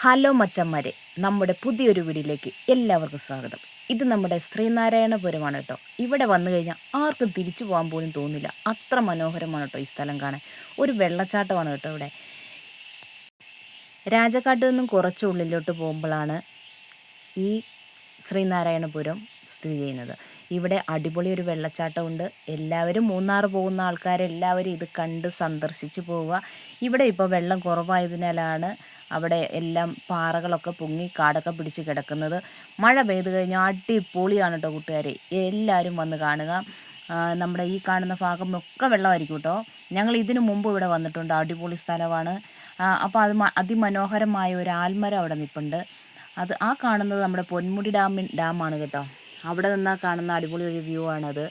Hello മച്ചന്മാരെ, നമ്മുടെ പുതിയൊരു വീഡിയോയിലേക്ക് എല്ലാവർക്കും സ്വാഗതം. ഇത് നമ്മുടെ ശ്രീനാരായണപുരമാണ് കേട്ടോ. ഇവിടെ വന്നു കഴിഞ്ഞാൽ ആർക്കും തിരിച്ചു പോകാൻ പോലും തോന്നില്ല, അത്ര മനോഹരമാണ് കേട്ടോ ഈ സ്ഥലം കാണാൻ. ഒരു വെള്ളച്ചാട്ടമാണ് കേട്ടോ ഇവിടെ. രാജക്കാട്ടിൽ നിന്നും കുറച്ച് ഉള്ളിലോട്ട് പോകുമ്പോഴാണ് ഈ ശ്രീനാരായണപുരം സ്ഥിതി ചെയ്യുന്നത്. ഇവിടെ അടിപൊളി ഒരു വെള്ളച്ചാട്ടമുണ്ട്. എല്ലാവരും മൂന്നാർ പോകുന്ന ആൾക്കാരെല്ലാവരും ഇത് കണ്ട് സന്ദർശിച്ച് പോവുക. ഇവിടെ ഇപ്പോൾ വെള്ളം കുറവായതിനാലാണ് അവിടെ എല്ലാം പാറകളൊക്കെ പൊങ്ങി കാടൊക്കെ പിടിച്ച് കിടക്കുന്നത്. മഴ പെയ്ത് കഴിഞ്ഞാൽ അടിപൊളിയാണ് കേട്ടോ കൂട്ടുകാരെ, എല്ലാവരും വന്ന് കാണുക. നമ്മുടെ ഈ കാണുന്ന ഭാഗമൊക്കെ വെള്ളമായിരിക്കും കേട്ടോ. ഞങ്ങൾ ഇതിനു മുമ്പ് ഇവിടെ വന്നിട്ടുണ്ട്, അടിപൊളി സ്ഥലമാണ്. അപ്പോൾ അതിമനോഹരമായ ഒരു ആൽമരം അവിടെ നിൽപ്പുണ്ട്. ആ കാണുന്നത് നമ്മുടെ പൊന്മുടി ഡാമാണ് കേട്ടോ. അവിടെ നിന്നാൽ കാണുന്ന അടിപൊളി ഒരു വ്യൂ ആണത്.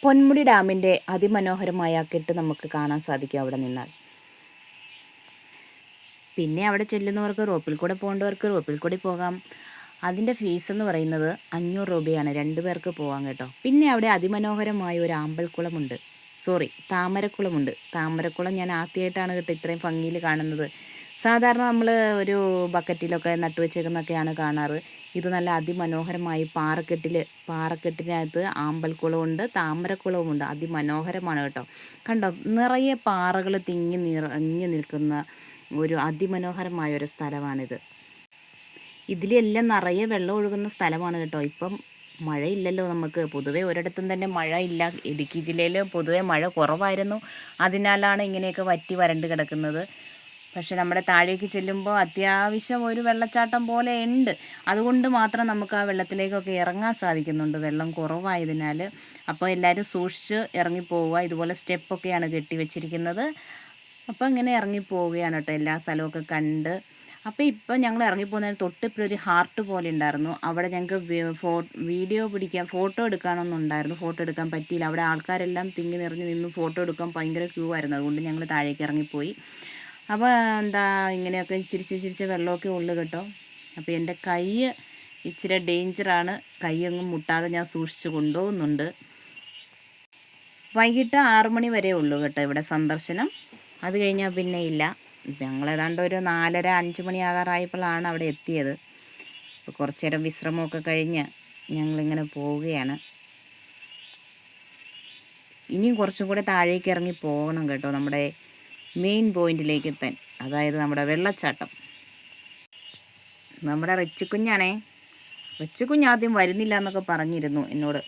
പൊന്മുടി ഡാമിൻ്റെ അതിമനോഹരമായ കെട്ട് നമുക്ക് കാണാൻ സാധിക്കും അവിടെ നിന്നാൽ. പിന്നെ അവിടെ ചെല്ലുന്നവർക്ക് റോപ്പിൽ കൂടെ പോകേണ്ടവർക്ക് റോപ്പിൽ കൂടി പോകാം. അതിൻ്റെ ഫീസ് എന്ന് പറയുന്നത് 500 രൂപയാണ്, 2 പേർക്ക് പോകാം കേട്ടോ. പിന്നെ അവിടെ അതിമനോഹരമായ ഒരു ആമ്പൽക്കുളമുണ്ട്, താമരക്കുളമുണ്ട്. താമരക്കുളം ഞാൻ ആദ്യമായിട്ടാണ് കേട്ടോ ഇത്രയും ഭംഗിയിൽ കാണുന്നത്. സാധാരണ നമ്മൾ ഒരു ബക്കറ്റിലൊക്കെ നട്ടുവെച്ചേക്കുന്നൊക്കെയാണ് കാണാറ്. ഇത് നല്ല അതിമനോഹരമായി പാറക്കെട്ടിനകത്ത് ആമ്പൽക്കുളമുണ്ട്, താമരക്കുളവുമുണ്ട്. അതിമനോഹരമാണ് കേട്ടോ. കണ്ടോ, നിറയെ പാറകൾ നിറഞ്ഞു നിൽക്കുന്ന ഒരു അതിമനോഹരമായ ഒരു സ്ഥലമാണിത്. ഇതിലെല്ലാം നിറയെ വെള്ളം ഒഴുകുന്ന സ്ഥലമാണ് കേട്ടോ. ഇപ്പം മഴയില്ലല്ലോ, നമുക്ക് പൊതുവെ ഒരിടത്തും തന്നെ മഴ ഇല്ല. ഇടുക്കി ജില്ലയിൽ പൊതുവെ മഴ കുറവായിരുന്നു, അതിനാലാണ് ഇങ്ങനെയൊക്കെ വറ്റി വരണ്ട് കിടക്കുന്നത്. പക്ഷെ നമ്മുടെ താഴേക്ക് ചെല്ലുമ്പോൾ അത്യാവശ്യം ഒരു വെള്ളച്ചാട്ടം പോലെ ഉണ്ട്. അതുകൊണ്ട് മാത്രം നമുക്ക് ആ വെള്ളത്തിലേക്കൊക്കെ ഇറങ്ങാൻ സാധിക്കുന്നുണ്ട്, വെള്ളം കുറവായതിനാൽ. അപ്പോൾ എല്ലാവരും സൂക്ഷിച്ച് ഇറങ്ങിപ്പോവുക. ഇതുപോലെ സ്റ്റെപ്പൊക്കെയാണ് കെട്ടി വെച്ചിരിക്കുന്നത്. അപ്പോൾ ഇങ്ങനെ ഇറങ്ങിപ്പോവുകയാണ് കേട്ടോ, എല്ലാ സ്ഥലമൊക്കെ കണ്ട്. അപ്പോൾ ഇപ്പം ഞങ്ങൾ ഇറങ്ങിപ്പോകുന്നതിന് തൊട്ടിപ്പോൾ ഒരു ഹാർട്ട് പോലെ ഉണ്ടായിരുന്നു. അവിടെ ഞങ്ങൾക്ക് ഫോട്ടോ എടുക്കാനൊന്നുണ്ടായിരുന്നു. ഫോട്ടോ എടുക്കാൻ പറ്റിയില്ല. അവിടെ ആൾക്കാരെല്ലാം തിങ്ങി നിറഞ്ഞ് നിന്ന് ഫോട്ടോ എടുക്കാൻ ഭയങ്കര ക്യൂ ആയിരുന്നു. അതുകൊണ്ട് ഞങ്ങൾ താഴേക്ക് ഇറങ്ങിപ്പോയി. അപ്പോൾ ഇങ്ങനെയൊക്കെ ചിരിച്ച് വെള്ളമൊക്കെ ഉള്ളു കേട്ടോ. അപ്പോൾ എൻ്റെ കൈ ഇച്ചിരി ഡേഞ്ചറാണ്, കൈയൊന്നും മുട്ടാതെ ഞാൻ സൂക്ഷിച്ച് കൊണ്ടുപോകുന്നുണ്ട്. വൈകിട്ട് 6 മണി വരെ ഉള്ളൂ കേട്ടോ ഇവിടെ സന്ദർശനം. അത് കഴിഞ്ഞാൽ പിന്നെ ഇല്ല. ഞങ്ങളേതാണ്ട് ഒരു 4:30-5 മണി ആകാറായപ്പോഴാണ് അവിടെ എത്തിയത്. അപ്പോൾ കുറച്ച് നേരം വിശ്രമമൊക്കെ കഴിഞ്ഞ് ഞങ്ങളിങ്ങനെ പോവുകയാണ്. ഇനിയും കുറച്ചും കൂടെ താഴേക്ക് ഇറങ്ങി പോകണം കേട്ടോ, നമ്മുടെ മെയിൻ പോയിന്റിലേക്ക് എത്താൻ, അതായത് നമ്മുടെ വെള്ളച്ചാട്ടം. നമ്മുടെ റിച്ചുകുഞ്ഞ് ആദ്യം വരുന്നില്ല എന്നൊക്കെ പറഞ്ഞിരുന്നു എന്നോട്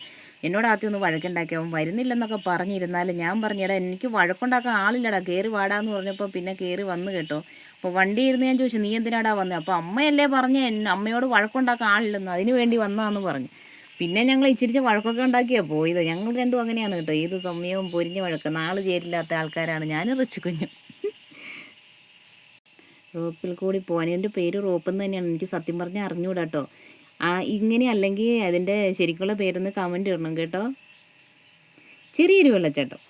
ആദ്യം ഒന്ന് വഴക്കുണ്ടാക്കി. അവൻ വരുന്നില്ലെന്നൊക്കെ പറഞ്ഞിരുന്നാലും ഞാൻ പറഞ്ഞിടാ, എനിക്ക് വഴക്കുണ്ടാക്കാൻ ആളില്ലടാ, കയറി വാടാന്ന് പറഞ്ഞപ്പോൾ പിന്നെ കയറി വന്നു കേട്ടോ. അപ്പോൾ വണ്ടി ഇരുന്ന് ഞാൻ ചോദിച്ചു, നീ എന്തിനാടാ വന്നത്? അപ്പോൾ അമ്മയല്ലേ പറഞ്ഞ് അമ്മയോട് വഴക്കുണ്ടാക്കാൻ ആളില്ലെന്ന്, അതിന് വേണ്ടി വന്നതാന്ന് പറഞ്ഞു. പിന്നെ ഞങ്ങൾ ഇച്ചിരിച്ച് വഴക്കൊക്കെ ഉണ്ടാക്കിയാണ് പോയത്. ഞങ്ങൾ രണ്ടും അങ്ങനെയാണ് കേട്ടോ, ഏത് സമയവും പൊരിഞ്ഞ വഴക്ക്, നാള് ചേരില്ലാത്ത ആൾക്കാരാണ് ഞാനും റിച്ചുകുഞ്ഞും. റോപ്പിൽ കൂടി പോകാൻ, എൻ്റെ പേര് റോപ്പെന്ന് തന്നെയാണ്, എനിക്ക് സത്യം പറഞ്ഞാൽ അറിഞ്ഞുകൂടാ കേട്ടോ. ഇങ്ങനെ അല്ലെങ്കിൽ അതിൻ്റെ ശരിക്കുള്ള പേരൊന്ന് കമൻറ്റ് ഇടണം കേട്ടോ. ചെറിയൊരു വെള്ളച്ചാട്ടം.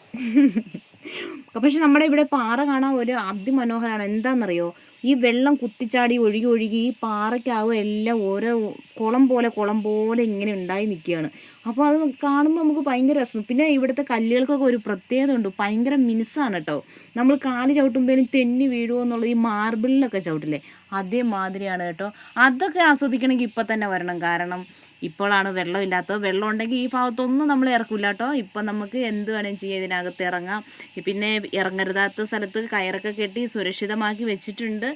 പക്ഷെ നമ്മുടെ ഇവിടെ പാറ കാണാൻ ഒരു അതിമനോഹരമാണ്. എന്താണെന്നറിയോ, ഈ വെള്ളം കുത്തിച്ചാടി ഒഴുകി ഈ പാറയ്ക്കാവും എല്ലാം ഓരോ കുളം പോലെ ഇങ്ങനെ ഉണ്ടായി നിൽക്കുകയാണ്. അപ്പോൾ അത് കാണുമ്പോൾ നമുക്ക് ഭയങ്കര രസം. പിന്നെ ഇവിടുത്തെ കല്ലുകൾക്കൊക്കെ ഒരു പ്രത്യേകത ഉണ്ട്, ഭയങ്കര മിനുസാണ് കേട്ടോ. നമ്മൾ കാല് ചവിട്ടുമ്പോഴേനും തെന്നി വീഴുമോ എന്നുള്ളത് ഈ മാർബിളിലൊക്കെ ചവിട്ടില്ലേ, അതേമാതിരിയാണ് കേട്ടോ. അതൊക്കെ ആസ്വദിക്കണമെങ്കിൽ ഇപ്പം തന്നെ വരണം, കാരണം ഇപ്പോഴാണ് വെള്ളമില്ലാത്തത്. വെള്ളം ഉണ്ടെങ്കിൽ ഈ ഭാഗത്തൊന്നും നമ്മൾ ഇറക്കില്ല കേട്ടോ. ഇപ്പം നമുക്ക് എന്ത് വേണമെങ്കിലും ചെയ്യാം, ഇതിനകത്ത് ഇറങ്ങാം. പിന്നെ ഇറങ്ങരുതാത്ത സ്ഥലത്ത് കയറൊക്കെ കെട്ടി സുരക്ഷിതമാക്കി വെച്ചിട്ടുണ്ട്.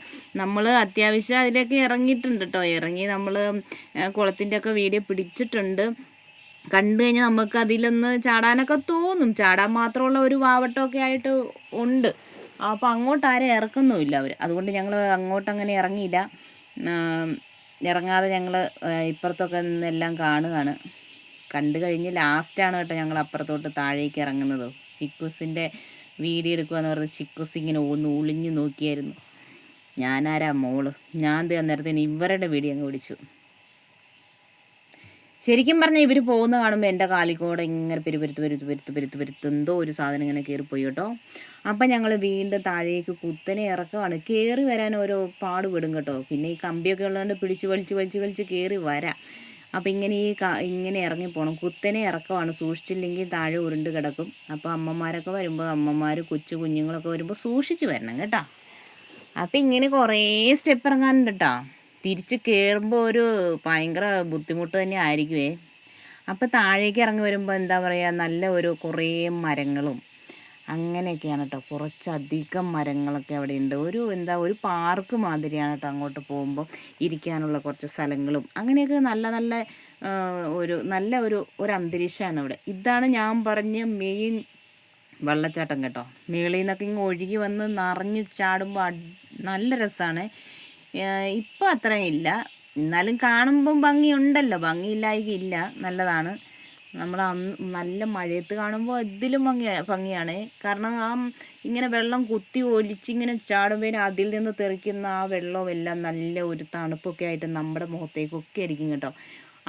നമ്മൾ അത്യാവശ്യം അതിലേക്ക് ഇറങ്ങിയിട്ടുണ്ട് കേട്ടോ. ഇറങ്ങി നമ്മൾ കുളത്തിൻ്റെയൊക്കെ വീഡിയോ പിടിച്ചിട്ടുണ്ട്. കണ്ടു കഴിഞ്ഞാൽ നമുക്ക് അതിലൊന്ന് ചാടാനൊക്കെ തോന്നും. ചാടാൻ മാത്രമുള്ള ഒരു വാവട്ടമൊക്കെ ആയിട്ട് ഉണ്ട്. അപ്പോൾ അങ്ങോട്ടാരും ഇറക്കുന്നുമില്ല അവർ, അതുകൊണ്ട് ഞങ്ങൾ അങ്ങോട്ടങ്ങനെ ഇറങ്ങിയില്ല. ഇറങ്ങാതെ ഞങ്ങൾ ഇപ്പുറത്തൊക്കെ നിന്നെല്ലാം കാണുകയാണ്. കണ്ടു കഴിഞ്ഞ് ലാസ്റ്റാണ് കേട്ടോ ഞങ്ങൾ അപ്പുറത്തോട്ട് താഴേക്ക് ഇറങ്ങുന്നത്. ചിക്കൂസിൻ്റെ വീഡിയോ എടുക്കുകയെന്ന് പറഞ്ഞ് ചിക്കൂസ് ഇങ്ങനെ ഒളിഞ്ഞു നോക്കിയായിരുന്നു. ഞാനാരാ മോള്, ഞാൻ അന്നേരത്തിന് ഇവരുടെ വീഡിയോ അങ്ങ് പിടിച്ചു. ശരിക്കും പറഞ്ഞാൽ ഇവർ പോകുന്ന കാണുമ്പോൾ എൻ്റെ കാലിക്കൂടെ ഇങ്ങനെ പെരുത്ത് എന്തോ ഒരു സാധനം ഇങ്ങനെ കയറിപ്പോയി കേട്ടോ. അപ്പം ഞങ്ങൾ വീണ്ടും താഴേക്ക് കുത്തനെ ഇറക്കമാണ്. കയറി വരാൻ ഓരോ പാടുപെടും കേട്ടോ. പിന്നെ ഈ കമ്പിയൊക്കെ ഉള്ളതുകൊണ്ട് പിടിച്ച് വലിച്ച് കയറി വരാം. അപ്പോൾ ഇങ്ങനെ ഇറങ്ങിപ്പോണം. കുത്തനെ ഇറക്കമാണ്, സൂക്ഷിച്ചില്ലെങ്കിൽ താഴെ ഉരുണ്ട് കിടക്കും. അപ്പോൾ അമ്മമാരൊക്കെ വരുമ്പോൾ, കൊച്ചു കുഞ്ഞുങ്ങളൊക്കെ വരുമ്പോൾ സൂക്ഷിച്ച് വരണം കേട്ടോ. അപ്പം ഇങ്ങനെ കുറേ സ്റ്റെപ്പ് ഇറങ്ങാനുണ്ട് കേട്ടോ. തിരിച്ച് കയറുമ്പോൾ ഒരു ഭയങ്കര ബുദ്ധിമുട്ട് തന്നെ ആയിരിക്കുമേ. അപ്പോൾ താഴേക്ക് ഇറങ്ങി വരുമ്പോൾ എന്താ പറയുക, നല്ല ഒരു കുറേ മരങ്ങളും അങ്ങനെയൊക്കെയാണ് കേട്ടോ. കുറച്ചധികം മരങ്ങളൊക്കെ അവിടെ ഉണ്ട്. ഒരു പാർക്ക് മാതിരിയാണ് കേട്ടോ. അങ്ങോട്ട് പോകുമ്പോൾ ഇരിക്കാനുള്ള കുറച്ച് സ്ഥലങ്ങളും അങ്ങനെയൊക്കെ നല്ല ഒരു അന്തരീക്ഷമാണ് ഇവിടെ. ഇതാണ് ഞാൻ പറഞ്ഞ മെയിൻ വെള്ളച്ചാട്ടം കേട്ടോ. മേളിൽ നിന്നൊക്കെ ഇങ്ങ് ഒഴുകി വന്ന് നിറഞ്ഞ് ചാടുമ്പോൾ നല്ല രസമാണ്. ഇപ്പം അത്ര ഇല്ല, എന്നാലും കാണുമ്പം ഭംഗിയുണ്ടല്ലോ, ഭംഗിയില്ലായില്ല, നല്ലതാണ്. നമ്മൾ നല്ല മഴയത്ത് കാണുമ്പോൾ ഇതിലും ഭംഗിയാണ്. കാരണം ഇങ്ങനെ വെള്ളം കുത്തി ഒലിച്ചിങ്ങനെ ചാടുമ്പോൾ അതിൽ നിന്ന് തെറിക്കുന്ന ആ വെള്ളവും എല്ലാം നല്ല ഒരു തണുപ്പൊക്കെ ആയിട്ട് നമ്മുടെ മുഖത്തേക്കൊക്കെ അടിക്കും കേട്ടോ.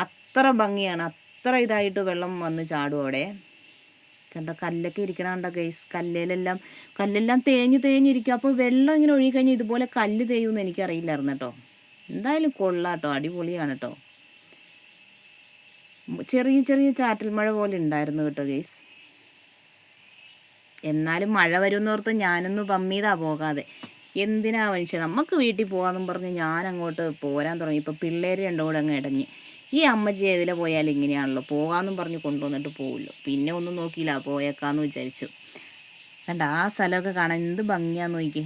അത്ര ഭംഗിയാണ്, അത്ര ഇതായിട്ട് വെള്ളം വന്ന് ചാടും അവിടെ. കണ്ടോ കല്ലൊക്കെ ഇരിക്കണ ഗൈസ്, കല്ലെല്ലാം തേഞ്ഞിരിക്കും. അപ്പോൾ വെള്ളം ഇങ്ങനെ ഒഴുകിക്കഴിഞ്ഞാൽ ഇതുപോലെ കല്ല് തേയുമെന്ന് എനിക്കറിയില്ലായിരുന്നു കേട്ടോ. എന്തായാലും കൊള്ളാം കേട്ടോ, അടിപൊളിയാണ് കേട്ടോ. ചെറിയ ചെറിയ ചാറ്റൽ മഴ പോലെ ഉണ്ടായിരുന്നു കേട്ടോ ഗൈസ്. എന്നാലും മഴ വരുമെന്നോർത്ത് ഞാനൊന്നും പമ്മീതാ പോകാതെ. എന്തിനാ മനുഷ്യ, നമുക്ക് വീട്ടിൽ പോകാമെന്നും പറഞ്ഞ് ഞാൻ അങ്ങോട്ട് പോരാൻ തുടങ്ങി. ഇപ്പോൾ പിള്ളേർ രണ്ടും കൂടെ അങ്ങ് ഇടഞ്ഞ്. ഈ അമ്മച്ചി ഏതിലെ പോയാലും ഇങ്ങനെയാണല്ലോ, പോകാമെന്നും പറഞ്ഞ് കൊണ്ടുവന്നിട്ട് പോവുമല്ലോ. പിന്നെ ഒന്നും നോക്കിയില്ല, പോയേക്കാന്ന് വിചാരിച്ചു. കണ്ട ആ സ്ഥലമൊക്കെ കാണാൻ എന്ത് ഭംഗിയാന്ന് നോക്കി.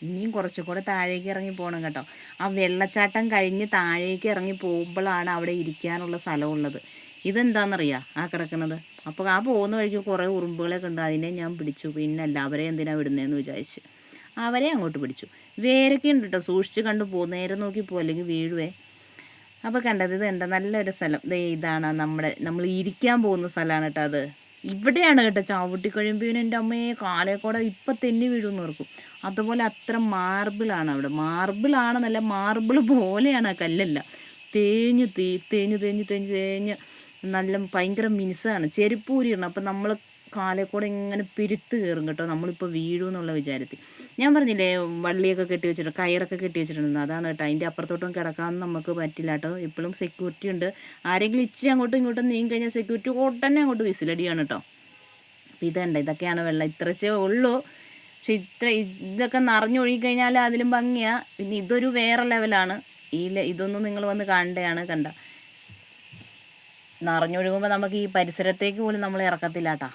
ഇനിയും കുറച്ചുകൂടെ താഴേക്ക് ഇറങ്ങി പോകണം കേട്ടോ. ആ വെള്ളച്ചാട്ടം കഴിഞ്ഞ് താഴേക്ക് ഇറങ്ങി പോകുമ്പോഴാണ് അവിടെ ഇരിക്കാനുള്ള സ്ഥലമുള്ളത്. ഇതെന്താണെന്നറിയാം ആ കിടക്കുന്നത്. അപ്പോൾ ആ പോകുന്ന വഴിക്ക് കുറേ ഉറുമ്പുകളൊക്കെ ഉണ്ട്, അതിനെ ഞാൻ പിടിച്ചു. പിന്നെ അവരെ എന്തിനാണ് വിടുന്നതെന്ന് വിചാരിച്ച് അവരെ അങ്ങോട്ട് പിടിച്ചു. വേരൊക്കെ ഉണ്ട് കേട്ടോ, സൂക്ഷിച്ച് കണ്ടു പോകും, നേരെ നോക്കി പോകും, അല്ലെങ്കിൽ വീഴുവേ. അപ്പോൾ കണ്ടത് ഇതുണ്ട് നല്ലൊരു സ്ഥലം. ഇതാണ് നമ്മൾ ഇരിക്കാൻ പോകുന്ന സ്ഥലമാണ് കേട്ടോ. അത് ഇവിടെയാണ് കേട്ടോ. ചവിട്ടി കഴിയുമ്പോഴേനും എൻ്റെ അമ്മയെ കാലേക്കൂടെ ഇപ്പം തെന്നി വീഴുമെന്ന് ഓർക്കും. അതുപോലെ അത്ര മാർബിളാണ് അവിടെ. മാർബിളാണ്, നല്ല മാർബിൾ പോലെയാണ് ആ കല്ലെല്ലാം. തേഞ്ഞ് നല്ല ഭയങ്കര മിനുസാണ്. ചെരുപ്പ് ഊരിയിടണം. അപ്പം നമ്മൾ കാലേക്കൂടെ ഇങ്ങനെ പിരുത്ത് കയറും കേട്ടോ, നമ്മളിപ്പോൾ വീഴുമെന്നുള്ള വിചാരത്തിൽ. ഞാൻ പറഞ്ഞില്ലേ വള്ളിയൊക്കെ കെട്ടി വെച്ചിട്ടുണ്ട്, കയറൊക്കെ കെട്ടി വെച്ചിട്ടുണ്ട്. അതാണ് കേട്ടോ. അതിൻ്റെ അപ്പുറത്തോട്ടും കിടക്കാമെന്ന് നമുക്ക് പറ്റില്ല കേട്ടോ. ഇപ്പോഴും സെക്യൂരിറ്റി ഉണ്ട്. ആരെങ്കിലും ഇച്ചിരി അങ്ങോട്ടും ഇങ്ങോട്ടും നീങ്ങി കഴിഞ്ഞാൽ സെക്യൂരിറ്റി ഉടനെ അങ്ങോട്ട് വിസിലടിയാണ് കേട്ടോ. അപ്പം ഇതൊക്കെയാണ് വെള്ളം, ഇത്രച്ചേ ഉള്ളൂ. പക്ഷെ ഇതൊക്കെ നിറഞ്ഞൊഴുകിക്കഴിഞ്ഞാൽ അതിലും ഭംഗിയാണ്. പിന്നെ ഇതൊരു വേറെ ലെവലാണ്. ഇതൊന്നും നിങ്ങൾ വന്ന് കാണേണ്ടതാണ്. കണ്ട നിറഞ്ഞൊഴുകുമ്പോൾ നമുക്ക് ഈ പരിസരത്തേക്ക് പോലും നമ്മൾ ഇറക്കത്തില്ല കേട്ടോ.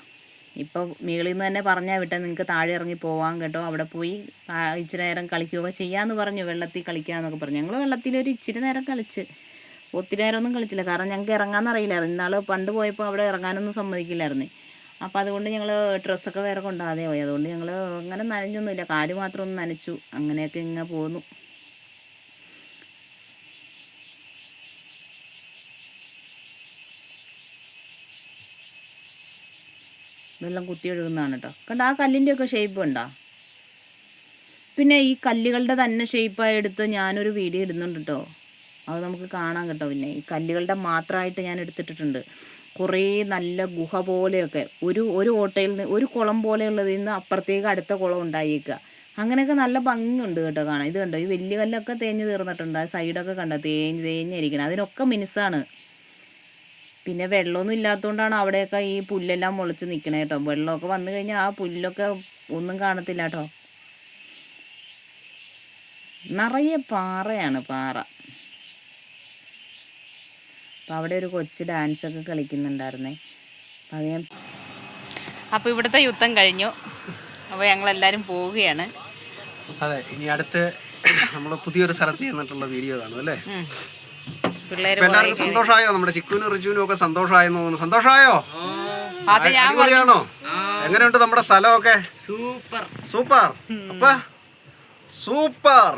ഇപ്പോൾ മേളിൽ നിന്ന് തന്നെ പറഞ്ഞാൽ വിട്ടാൽ നിങ്ങൾക്ക് താഴെ ഇറങ്ങി പോവാം കേട്ടോ. അവിടെ പോയി ഇച്ചിരി നേരം കളിക്കുകയൊക്കെ ചെയ്യാമെന്ന് പറഞ്ഞു, വെള്ളത്തിൽ കളിക്കാമെന്നൊക്കെ പറഞ്ഞു. ഞങ്ങൾ വെള്ളത്തിലൊരു ഇച്ചിരി നേരം കളിച്ച്, ഒത്തിരി നേരമൊന്നും കളിച്ചില്ല. കാരണം ഞങ്ങൾക്ക് ഇറങ്ങാമെന്നറിയില്ലായിരുന്നു. ഇന്നാൾ പണ്ട് പോയപ്പോൾ അവിടെ ഇറങ്ങാനൊന്നും സമ്മതിക്കില്ലായിരുന്നു. അപ്പോൾ അതുകൊണ്ട് ഞങ്ങൾ ഡ്രസ്സൊക്കെ വേറെ കൊണ്ടാതെ പോയി. അതുകൊണ്ട് ഞങ്ങൾ അങ്ങനെ നനഞ്ഞൊന്നുമില്ല, കാല് മാത്രം ഒന്ന് നനച്ചു. അങ്ങനെയൊക്കെ ഇങ്ങനെ പോന്നു. വെള്ളം കുത്തി ഒഴുകുന്നതാണ് കേട്ടോ. കണ്ട ആ കല്ലിൻ്റെയൊക്കെ ഷേപ്പ് ഉണ്ടോ. പിന്നെ ഈ കല്ലുകളുടെ തന്നെ ഷേപ്പായി എടുത്ത് ഞാനൊരു വീഡിയോ ഇടുന്നുണ്ട് കേട്ടോ, അത് നമുക്ക് കാണാം കേട്ടോ. പിന്നെ ഈ കല്ലുകളുടെ മാത്രമായിട്ട് ഞാൻ എടുത്തിട്ടിട്ടുണ്ട്. കുറേ നല്ല ഗുഹ പോലെയൊക്കെ ഒരു ഓട്ടയിൽ നിന്ന് ഒരു കുളം പോലെയുള്ളതിൽ നിന്ന് അപ്പുറത്തേക്ക് അടുത്ത കുളം ഉണ്ടായേക്കുക. അങ്ങനെയൊക്കെ നല്ല ഭംഗിയുണ്ട് കേട്ടോ കാണാൻ. ഇത് കണ്ടോ, ഈ വലിയ കല്ലൊക്കെ തേഞ്ഞ് തീർന്നിട്ടുണ്ട്. ആ സൈഡൊക്കെ കണ്ടോ തേഞ്ഞിരിക്കണം. അതിനൊക്കെ മിനുസാണ്. പിന്നെ വെള്ളമൊന്നും ഇല്ലാത്തതുകൊണ്ടാണ് അവിടെയൊക്കെ ഈ പുല്ലെല്ലാം മുളച്ച് നിൽക്കണേ കേട്ടോ. വെള്ളമൊക്കെ വന്നു കഴിഞ്ഞാൽ ആ പുല്ലൊക്കെ ഒന്നും കാണത്തില്ല കേട്ടോ. നിറയെ പാറയാണ്, പാറ. അപ്പം അവിടെ ഒരു കൊച്ചു ഡാൻസൊക്കെ കളിക്കുന്നുണ്ടായിരുന്നേ. അപ്പോൾ ഇവിടുത്തെ യുദ്ധം കഴിഞ്ഞു. അപ്പോൾ ഞങ്ങളെല്ലാവരും പോവുകയാണ്. അതെ, ഇനി അടുത്ത് നമ്മൾ പുതിയൊരു സ്ഥലത്ത് ചെന്നിട്ടുള്ള വീഡിയോ കാണും അല്ലേ. എല്ലാവർക്കും സന്തോഷമായോ? നമ്മുടെ ചിക്കുനും റിജുവിനും ഒക്കെ സന്തോഷമായെന്ന് തോന്നുന്നു. സന്തോഷമായോ? അടിപൊളിയാണോ? എങ്ങനെയുണ്ട് നമ്മുടെ സ്ഥലമൊക്കെ? സൂപ്പർ. അപ്പ സൂപ്പർ.